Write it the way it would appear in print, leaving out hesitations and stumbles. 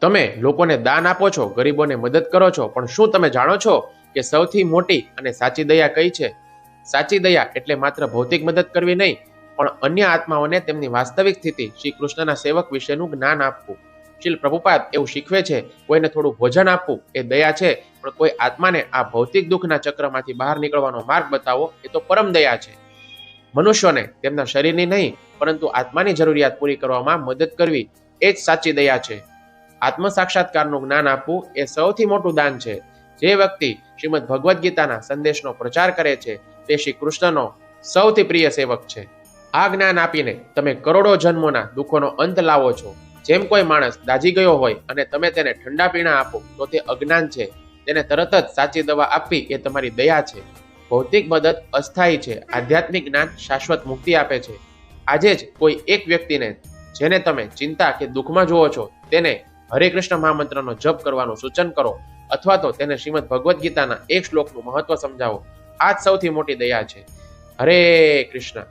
તમે લોકોને દાન આપો છો, ગરીબોને મદદ કરો છો, પણ શું તમે જાણો છો કે સૌથી મોટી અને સાચી દયા કઈ છે? સાચી દયા એટલે માત્ર ભૌતિક મદદ કરવી નહીં, પણ અન્ય આત્માઓને તેમની વાસ્તવિક સ્થિતિ શ્રી કૃષ્ણના સેવક વિશેનું જ્ઞાન આપવું. શ્રીલ પ્રભુપાદ એવું શીખવે છે, કોઈને થોડું ભોજન આપવું એ દયા છે, પણ કોઈ આત્માને આ ભૌતિક દુઃખના ચક્રમાંથી બહાર નીકળવાનો માર્ગ બતાવો એ તો પરમ દયા છે. મનુષ્યોને તેમના શરીરની નહીં, પરંતુ આત્માની જરૂરિયાત પૂરી કરવામાં મદદ કરવી એ જ સાચી દયા છે. આત્મ સાક્ષાત્કારનું જ્ઞાન આપવું એ સૌથી મોટું દાન છે. જે વ્યક્તિ શ્રીમદ ભગવદ્ ગીતાના સંદેશનો પ્રચાર કરે છે તે શ્રી કૃષ્ણનો સૌથી પ્રિય સેવક છે. આ જ્ઞાન આપીને તમે કરોડો જન્મોના દુઃખોનો અંત લાવો છો. જેમ કોઈ માણસ દાઝી ગયો હોય અને તમે તેને ઠંડા પીણા આપો તો તે અજ્ઞાન છે. તેને તરત જ સાચી દવા આપવી એ તમારી દયા છે. ભૌતિક મદદ અસ્થાયી છે, આધ્યાત્મિક જ્ઞાન શાશ્વત મુક્તિ આપે છે. આજે જ કોઈ એક વ્યક્તિને જેને તમે ચિંતા કે દુઃખમાં જુઓ છો તેને હરે કૃષ્ણ મહામંત્રનો જપ કરવાનું સૂચન કરો, અથવા તો તેને શ્રીમદ ભગવદ્ ગીતાના એક શ્લોકનું મહત્વ સમજાવો. આ જ સૌથી મોટી દયા છે. હરે કૃષ્ણ.